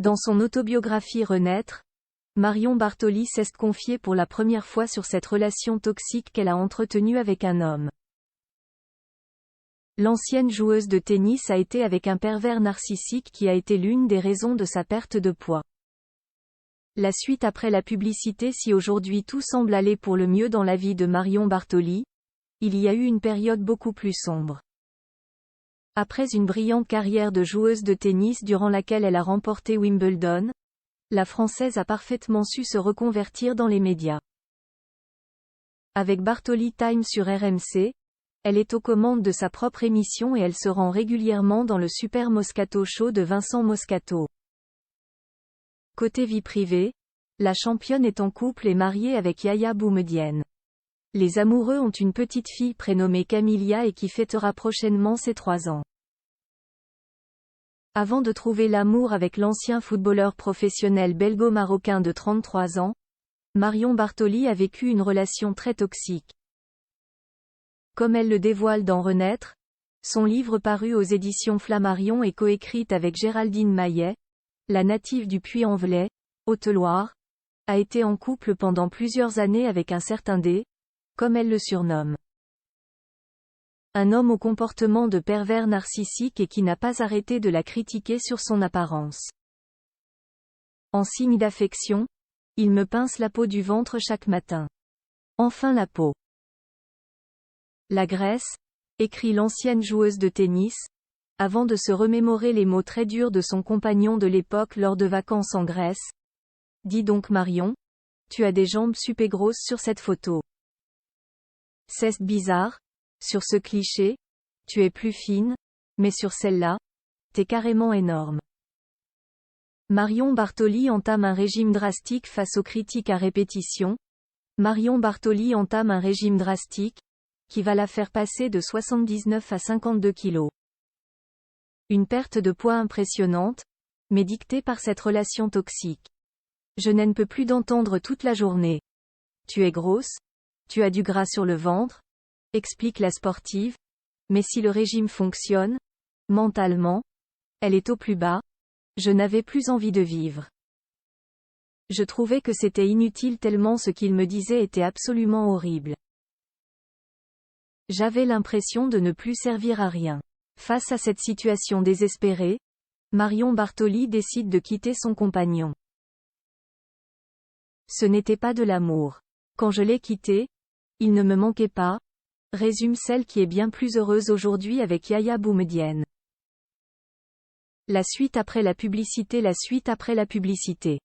Dans son autobiographie Renaître, Marion Bartoli s'est confiée pour la première fois sur cette relation toxique qu'elle a entretenue avec un homme. L'ancienne joueuse de tennis a été avec un pervers narcissique qui a été l'une des raisons de sa perte de poids. La suite après la publicité. Si aujourd'hui tout semble aller pour le mieux dans la vie de Marion Bartoli, il y a eu une période beaucoup plus sombre. Après une brillante carrière de joueuse de tennis durant laquelle elle a remporté Wimbledon, la Française a parfaitement su se reconvertir dans les médias. Avec Bartoli Time sur RMC, elle est aux commandes de sa propre émission et elle se rend régulièrement dans le Super Moscato Show de Vincent Moscato. Côté vie privée, la championne est en couple et mariée avec Yaya Boumedienne. Les amoureux ont une petite fille prénommée Camilla et qui fêtera prochainement ses 3 ans. Avant de trouver l'amour avec l'ancien footballeur professionnel belgo-marocain de 33 ans, Marion Bartoli a vécu une relation très toxique. Comme elle le dévoile dans Renaître, son livre paru aux éditions Flammarion et coécrite avec Géraldine Maillet, la native du Puy-en-Velay, Haute-Loire, a été en couple pendant plusieurs années avec un certain D, comme elle le surnomme. Un homme au comportement de pervers narcissique et qui n'a pas arrêté de la critiquer sur son apparence. En signe d'affection, il me pince la peau du ventre chaque matin. Enfin la peau. La Grèce, écrit l'ancienne joueuse de tennis, avant de se remémorer les mots très durs de son compagnon de l'époque lors de vacances en Grèce. Dis donc Marion, tu as des jambes super grosses sur cette photo. C'est bizarre, sur ce cliché, tu es plus fine, mais sur celle-là, t'es carrément énorme. Marion Bartoli entame un régime drastique face aux critiques à répétition. Marion Bartoli entame un régime drastique, qui va la faire passer de 79 à 52 kilos. Une perte de poids impressionnante, mais dictée par cette relation toxique. Je n'en peux plus d'entendre toute la journée. Tu es grosse, tu as du gras sur le ventre, explique la sportive, mais si le régime fonctionne, mentalement, elle est au plus bas, je n'avais plus envie de vivre. Je trouvais que c'était inutile tellement ce qu'il me disait était absolument horrible. J'avais l'impression de ne plus servir à rien. Face à cette situation désespérée, Marion Bartoli décide de quitter son compagnon. Ce n'était pas de l'amour. Quand je l'ai quitté, il ne me manquait pas, résume celle qui est bien plus heureuse aujourd'hui avec Yaya Boumedienne. La suite après la publicité. La suite après la publicité.